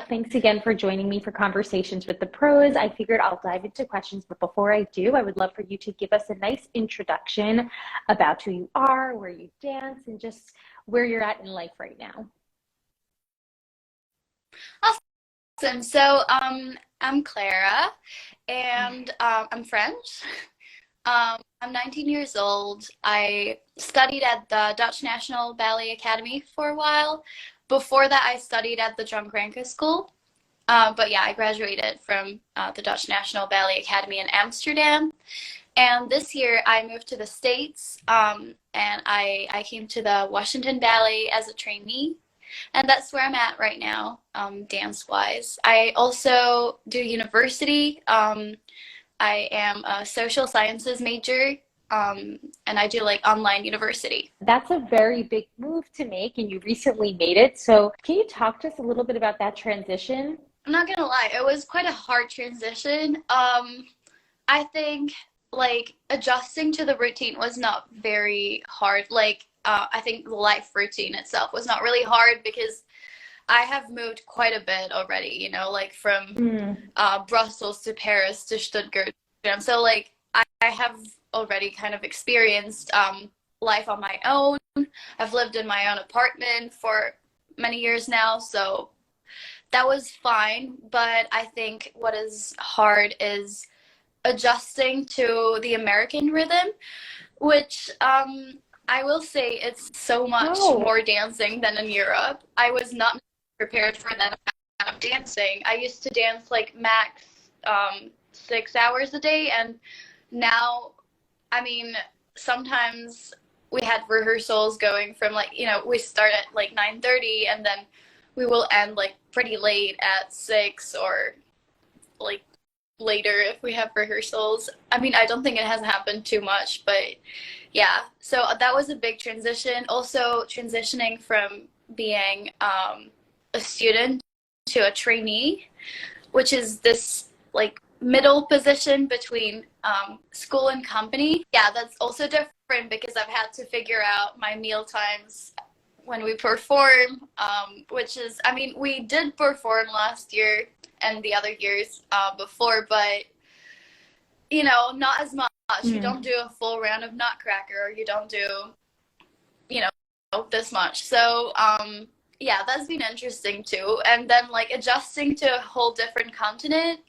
thanks again for joining me for Conversations with the Pros. I figured I'll dive into questions, but before I do, I would love for you to give us a nice introduction about who you are, where you dance, and just where you're at in life right now. Awesome. So I'm Clara, and I'm French. I'm 19 years old. I studied at the Dutch National Ballet Academy for a while. Before that, I studied at the John Cranke School. But yeah, I graduated from the Dutch National Ballet Academy in Amsterdam. And this year, I moved to the States, and I came to the Washington Ballet as a trainee. And that's where I'm at right now, dance-wise. I also do university. I am a social sciences major, and I do like online university. That's a very big move to make, and you recently made it. So can you talk to us a little bit about that transition? I'm not gonna lie, it was quite a hard transition. I think like adjusting to the routine was not very hard. I think the life routine itself was not really hard because I have moved quite a bit already, like from Brussels to Paris to Stuttgart. So like I have already kind of experienced life on my own. I've lived in my own apartment for many years now, so that was fine. But I think what is hard is adjusting to the American rhythm, which I will say it's so much more dancing than in Europe. I was not prepared for that amount of dancing. I used to dance like max 6 hours a day, and now, I mean, sometimes we had rehearsals going from we start at like 9:30 and then we will end like pretty late at 6 or like later if we have rehearsals. I mean, I don't think it has happened too much, but yeah, so that was a big transition. Also transitioning from being a student to a trainee, which is this like middle position between school and company. Yeah, that's also different because I've had to figure out my meal times when we perform, which is, I mean, we did perform last year and the other years before, but not as much. You don't do a full round of Nutcracker, you don't do, this much. So yeah, that's been interesting too. And then like adjusting to a whole different continent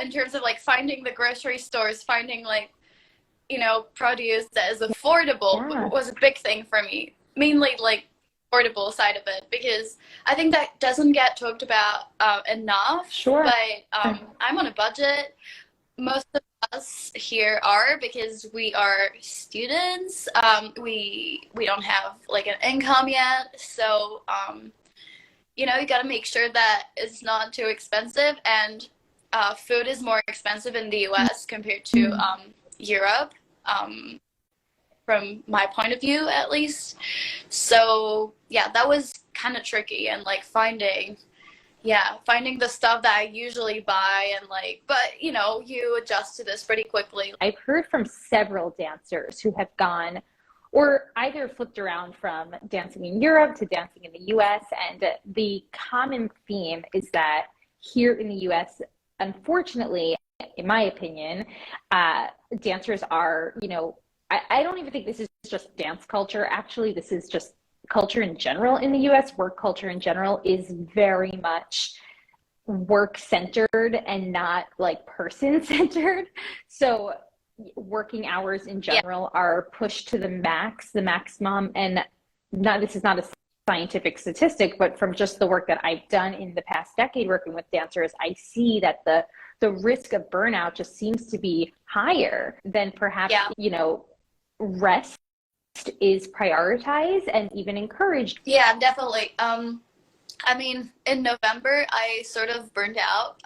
in terms of like finding the grocery stores, finding like, produce that is affordable was a big thing for me. Mainly like affordable side of it, because I think that doesn't get talked about enough. Sure. But I'm on a budget. Most of us here are, because we are students. We don't have like an income yet, so you got to make sure that it's not too expensive. And food is more expensive in the US compared to Europe, from my point of view at least. So yeah, that was kind of tricky, and like finding the stuff that I usually buy, and but you adjust to this pretty quickly. I've heard from several dancers who have gone or either flipped around from dancing in Europe to dancing in the US, and the common theme is that here in the US, unfortunately, in my opinion, dancers are, I don't even think this is just dance culture. Actually, this is just culture in general in the US. Work culture in general is very much work-centered and not like person-centered. So working hours in general are pushed to the maximum. And this is not a scientific statistic, but from just the work that I've done in the past decade working with dancers, I see that the risk of burnout just seems to be higher than perhaps, rest is prioritized and even encouraged. Yeah, definitely. I mean, in November, I sort of burned out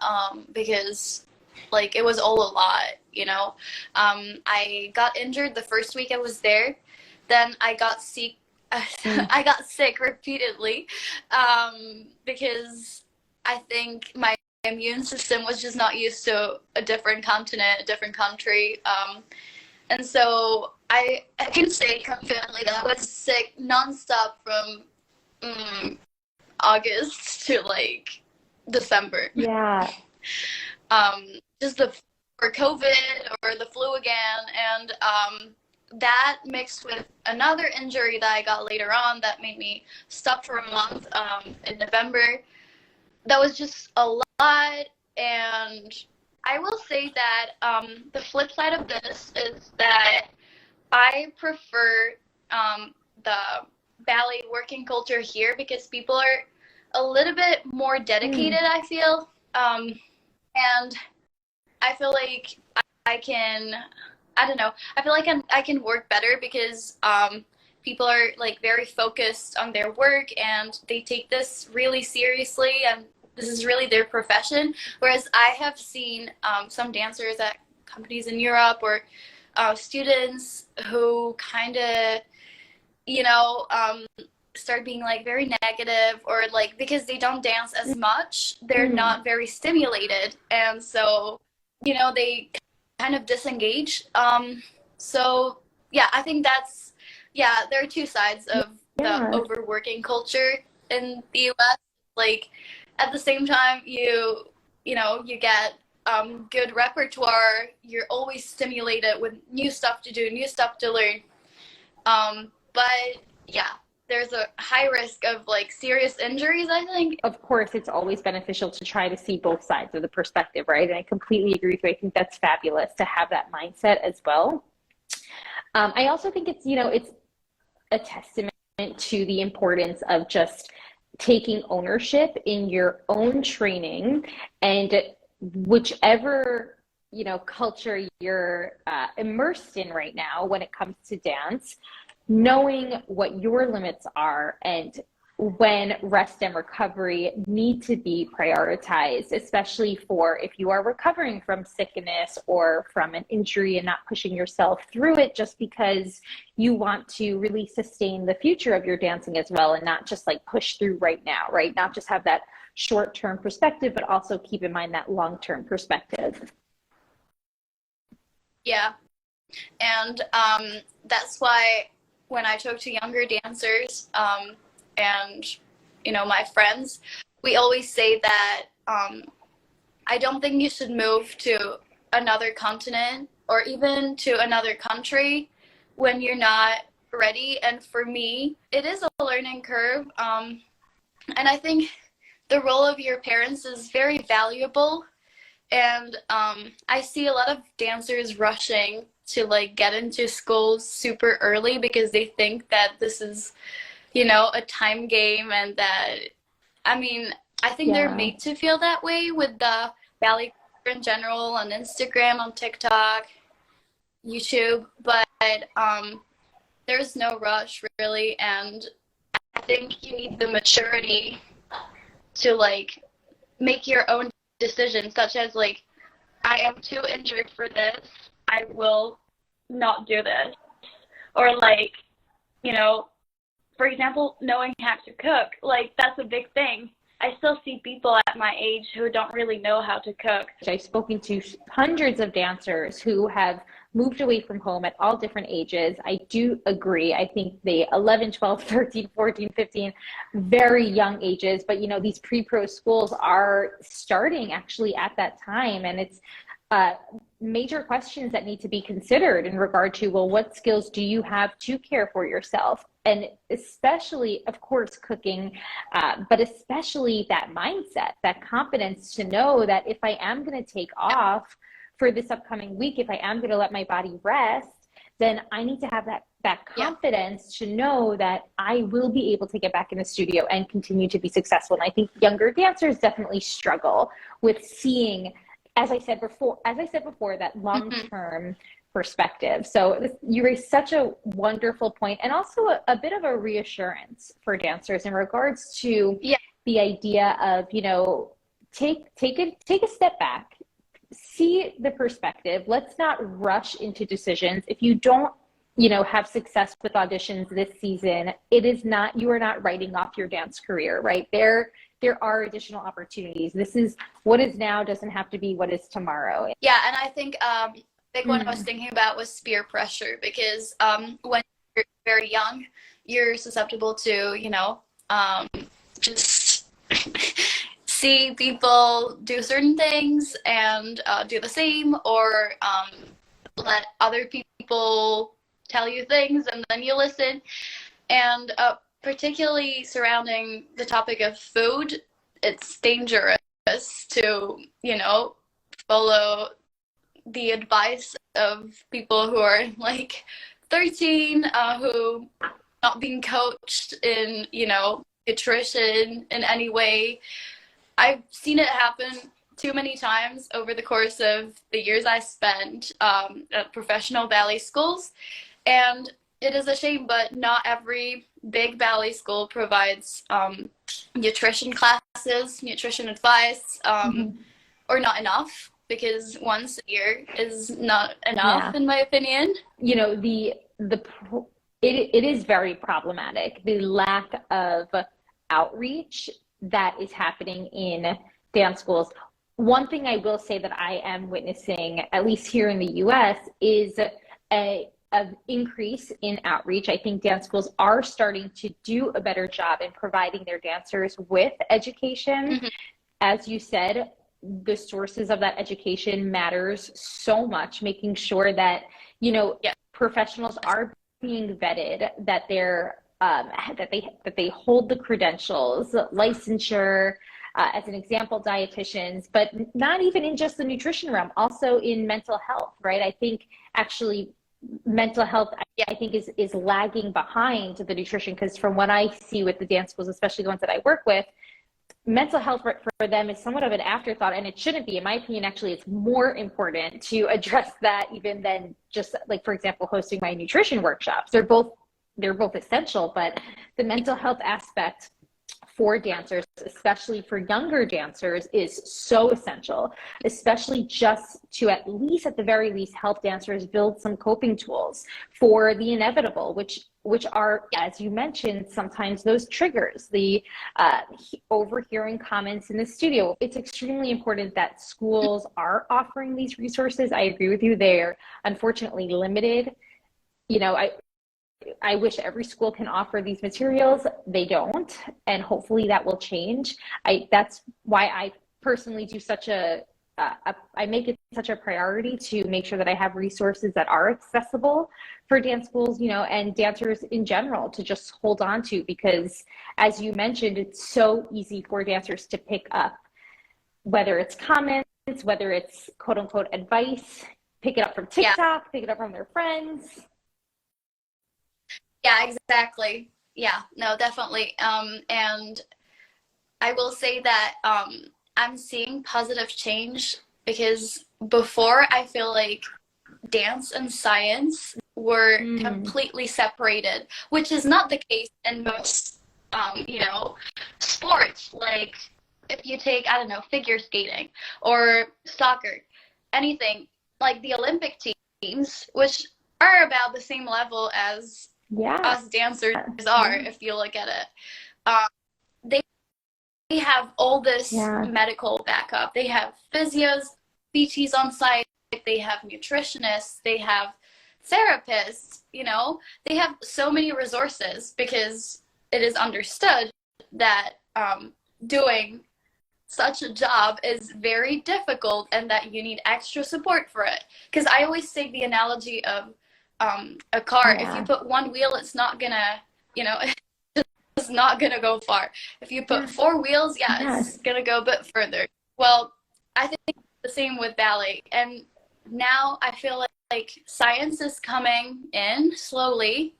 because like it was all a lot, I got injured the first week I was there. Then I got sick. I got sick repeatedly because I think my immune system was just not used to a different continent, a different country. And so I can say confidently that I was sick nonstop from August to like December. Yeah. Just or COVID or the flu again, and that mixed with another injury that I got later on that made me stop for a month in November. That was just a lot, and I will say that the flip side of this is that I prefer the ballet working culture here because people are a little bit more dedicated, I feel. And I feel like I can, I don't know, I feel like I can work better because people are like very focused on their work and they take this really seriously and this is really their profession. Whereas I have seen some dancers at companies in Europe or students who kind of, start being like very negative or like because they don't dance as much, they're not very stimulated. And so, they kind of disengage. So yeah, I think there are two sides of the overworking culture in the US. Like at the same time, you get good repertoire, you're always stimulated with new stuff to do, new stuff to learn. But yeah, there's a high risk of like serious injuries, I think. Of course, it's always beneficial to try to see both sides of the perspective, right? And I completely agree with you. I think that's fabulous to have that mindset as well. I also think it's a testament to the importance of just taking ownership in your own training and whichever culture you're immersed in right now when it comes to dance, knowing what your limits are and when rest and recovery need to be prioritized, especially for if you are recovering from sickness or from an injury and not pushing yourself through it just because you want to really sustain the future of your dancing as well and not just like push through right now, right? Not just have that short-term perspective, but also keep in mind that long-term perspective. Yeah. And that's why when I talk to younger dancers and, my friends, we always say that I don't think you should move to another continent or even to another country when you're not ready. And for me, it is a learning curve. And I think the role of your parents is very valuable. And I see a lot of dancers rushing to like get into school super early because they think that this is, a time game and that, I think they're made to feel that way with the ballet in general on Instagram, on TikTok, YouTube, but there's no rush really. And I think you need the maturity to like make your own decisions, such as like, I am too injured for this, I will not do this. Or like, for example, knowing how to cook, like that's a big thing. I still see people at my age who don't really know how to cook. I've spoken to hundreds of dancers who have moved away from home at all different ages. I do agree. I think the 11, 12, 13, 14, 15, very young ages, but these pre-pro schools are starting actually at that time. And it's major questions that need to be considered in regard to, well, what skills do you have to care for yourself? And especially, of course, cooking, but especially that mindset, that confidence to know that if I am going to take off for this upcoming week, if I am going to let my body rest, then I need to have that confidence to know that I will be able to get back in the studio and continue to be successful. And I think younger dancers definitely struggle with seeing, as I said before, that long-term perspective. So you raised such a wonderful point, and also a bit of a reassurance for dancers in regards to the idea of, take a step back, see the perspective. Let's not rush into decisions. If you don't, have success with auditions this season, you are not writing off your dance career, right? There are additional opportunities. This is what is now doesn't have to be what is tomorrow. Yeah, and I think big one I was thinking about was peer pressure because when you're very young, you're susceptible to, just see people do certain things and do the same, or let other people tell you things and then you listen. And particularly surrounding the topic of food, it's dangerous to, follow the advice of people who are like 13, who not being coached in, nutrition in any way. I've seen it happen too many times over the course of the years I spent at professional ballet schools. And it is a shame, but not every big ballet school provides nutrition classes, nutrition advice, or not enough, because once a year is not enough, in my opinion. It is very problematic, the lack of outreach that is happening in dance schools. One thing I will say that I am witnessing, at least here in the US, is an increase in outreach. I think dance schools are starting to do a better job in providing their dancers with education. As you said, the sources of that education matters so much, making sure that, professionals are being vetted, that they're that they hold the credentials, licensure, as an example, dietitians, but not even in just the nutrition realm, also in mental health, right? I think actually mental health, I think is lagging behind the nutrition, because from what I see with the dance schools, especially the ones that I work with, mental health for them is somewhat of an afterthought, and it shouldn't be. In my opinion, actually, it's more important to address that even than just, like, for example, hosting my nutrition workshops. They're both essential, but the mental health aspect for dancers, especially for younger dancers, is so essential, especially just to at the very least help dancers build some coping tools for the inevitable, which are, as you mentioned, sometimes those triggers, the overhearing comments in the studio. It's extremely important that schools are offering these resources. I agree with you. They're unfortunately limited. I wish every school can offer these materials. They don't, and hopefully that will change. That's why I personally do I make it such a priority to make sure that I have resources that are accessible for dance schools, and dancers in general to just hold on to, because as you mentioned, it's so easy for dancers to pick up, whether it's comments, whether it's quote unquote advice, pick it up from TikTok, pick it up from their friends. Yeah, exactly. Yeah, no, definitely. And I will say that I'm seeing positive change, because before I feel like dance and science were completely separated, which is not the case in most, sports. Like if you take, I don't know, figure skating or soccer, anything, like the Olympic teams, which are about the same level as us dancers are, if you look at it. They have all this medical backup. They have physios, PTs on site, they have nutritionists, they have therapists, they have so many resources, because it is understood that doing such a job is very difficult and that you need extra support for it. Because I always take the analogy of a car. If you put one wheel, it's not gonna, it's not gonna go far. If you put four wheels, it's gonna go a bit further. Well, I think the same with ballet. And now I feel like science is coming in slowly,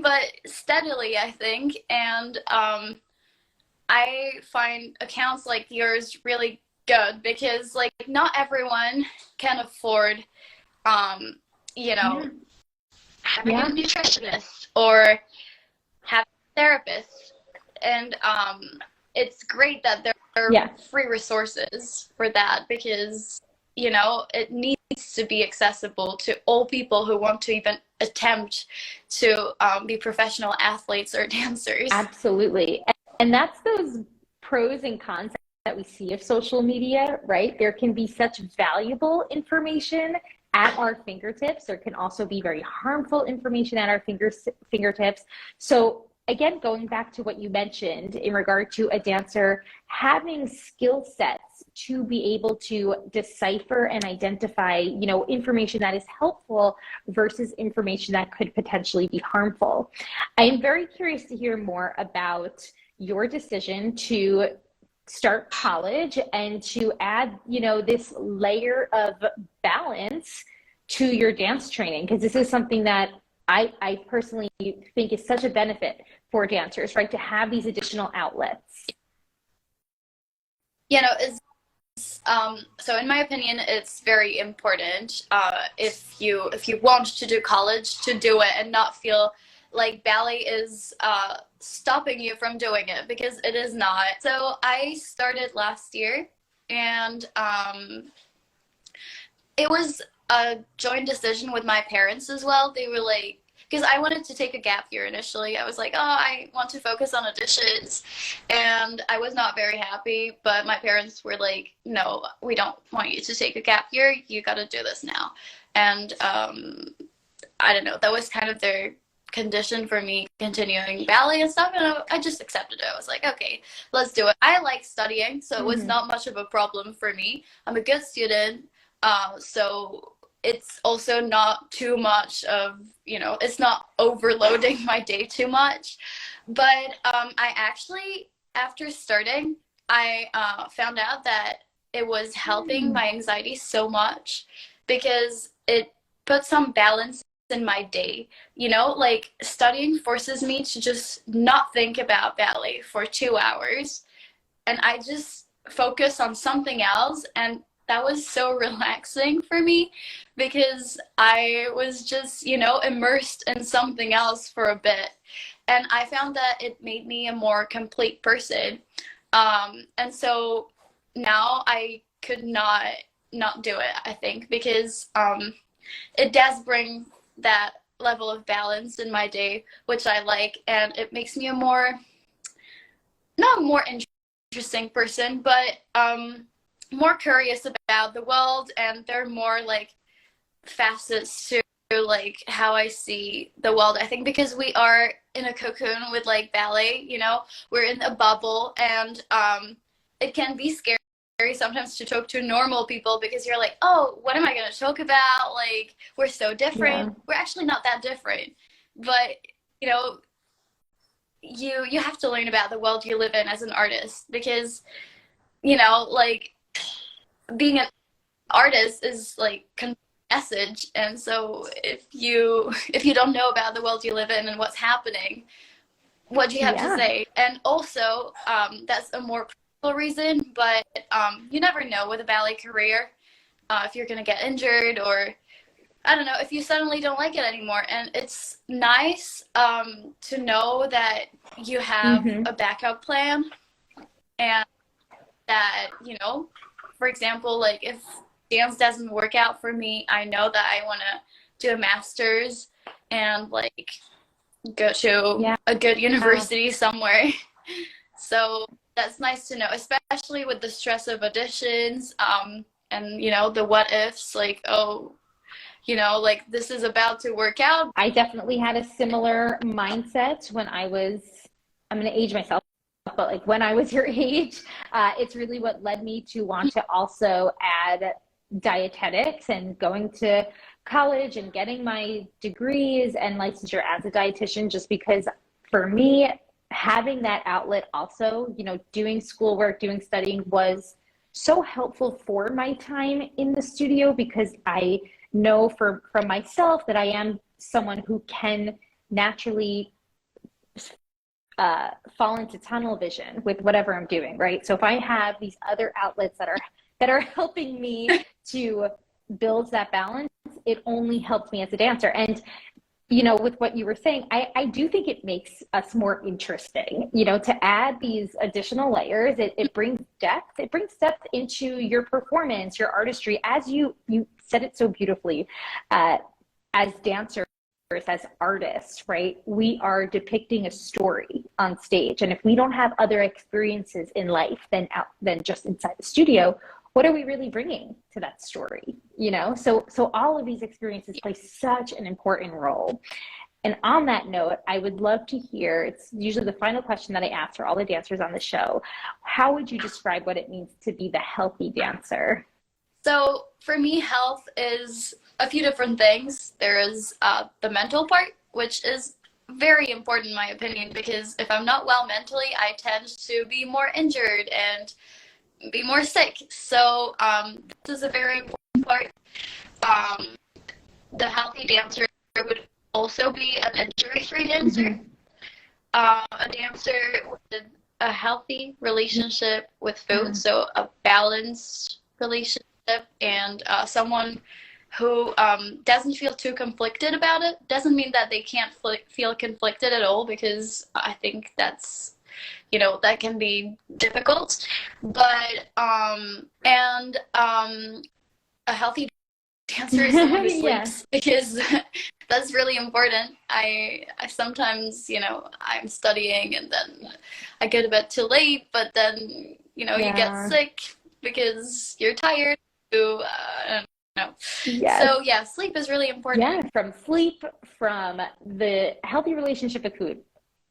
but steadily, I think. And I find accounts like yours really good, because like not everyone can afford having a nutritionist or having a therapist. And it's great that there are free resources for that, because, it needs to be accessible to all people who want to even attempt to be professional athletes or dancers. Absolutely. And that's those pros and cons that we see of social media, right? There can be such valuable information at our fingertips. There can also be very harmful information at our fingertips. So again, going back to what you mentioned in regard to a dancer having skill sets to be able to decipher and identify, information that is helpful versus information that could potentially be harmful. I'm very curious to hear more about your decision to start college and to add, this layer of balance to your dance training, because this is something that I personally think is such a benefit for dancers, right? To have these additional outlets. So in my opinion, it's very important if you want to do college, to do it and not feel like ballet is stopping you from doing it, because it is not. So I started last year, and it was a joint decision with my parents as well. They were like, because I wanted to take a gap year initially. I was like, oh, I want to focus on auditions. And I was not very happy, but my parents were like, no, we don't want you to take a gap year. You got to do this now. And I don't know, that was kind of their condition for me continuing ballet and stuff. And I just accepted it. I was like, okay, let's do it. I like studying, so it was not much of a problem for me. I'm a good student. So it's also not too much of, it's not overloading my day too much. But I actually, after starting, I found out that it was helping my anxiety so much, because it put some balance in my day. Like studying forces me to just not think about ballet for 2 hours, and I just focus on something else. And that was so relaxing for me, because I was just, immersed in something else for a bit. And I found that it made me a more complete person. And so now I could not do it, I think, because it does bring that level of balance in my day, which I like. And it makes me not a more interesting person, but more curious about the world, and there are more like facets to like how I see the world. I think because we are in a cocoon with like ballet, we're in a bubble, and it can be scary sometimes to talk to normal people, because you're like, oh, what am I going to talk about? Like, we're so different. Yeah. We're actually not that different, but you have to learn about the world you live in as an artist, because like being an artist is like message. And so if you don't know about the world you live in and what's happening, what do you have to say? And also that's a more personal reason, but you never know with a ballet career if you're gonna get injured, or I don't know, if you suddenly don't like it anymore. And it's nice to know that you have a backup plan, and that, for example, like if dance doesn't work out for me, I know that I want to do a master's and like go to a good university somewhere. So that's nice to know, especially with the stress of auditions and the what ifs, like, oh, like this is about to work out. I definitely had a similar mindset when I'm going to age myself, but like when I was your age, it's really what led me to want to also add dietetics and going to college and getting my degrees and licensure as a dietitian, just because for me, having that outlet also, doing schoolwork, doing studying was so helpful for my time in the studio, because I know from myself that I am someone who can naturally fall into tunnel vision with whatever I'm doing, right? So if I have these other outlets that are helping me to build that balance, it only helps me as a dancer. And with what you were saying, I do think it makes us more interesting, to add these additional layers. It brings depth. It brings depth into your performance, your artistry, as you said it so beautifully, as dancers, as artists, right? We are depicting a story on stage. And if we don't have other experiences in life than just inside the studio, what are we really bringing to that story? So all of these experiences play such an important role. And on that note, I would love to hear, it's usually the final question that I ask for all the dancers on the show. How would you describe what it means to be the healthy dancer? So for me, health is a few different things. There is the mental part, which is very important in my opinion, because if I'm not well mentally, I tend to be more injured and be more sick. So this is a very important part. Um, the healthy dancer would also be an injury-free dancer. Mm-hmm. A dancer with a healthy relationship with food, so a balanced relationship, and someone who doesn't feel too conflicted about it. Doesn't mean that they can't feel conflicted at all, because I think that's, that can be difficult. But a healthy dancer is someone who sleeps, because that's really important. I sometimes, I'm studying and then I go to bed too late, but then, you get sick because you're tired. I don't know. Yes. So yeah, sleep is really important. Yeah, from sleep, from the healthy relationship with food.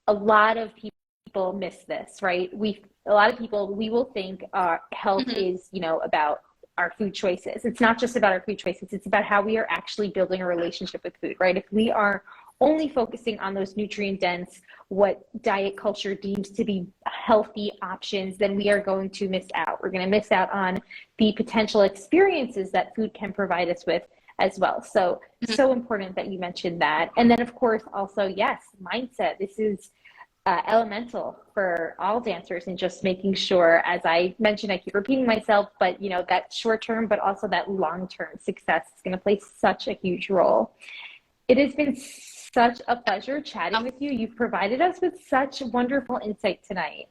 A lot of people miss this, right? We will think our health is, about our food choices. It's not just about our food choices. It's about how we are actually building a relationship with food, right? If we are only focusing on those nutrient dense, what diet culture deems to be healthy options, then we are going to miss out. We're going to miss out on the potential experiences that food can provide us with as well. So, so important that you mentioned that. And then of course, also, yes, mindset. This is elemental for all dancers, and just making sure, as I mentioned, I keep repeating myself, but that short term, but also that long term success is going to play such a huge role. It has been such a pleasure chatting with you. You've provided us with such wonderful insight tonight.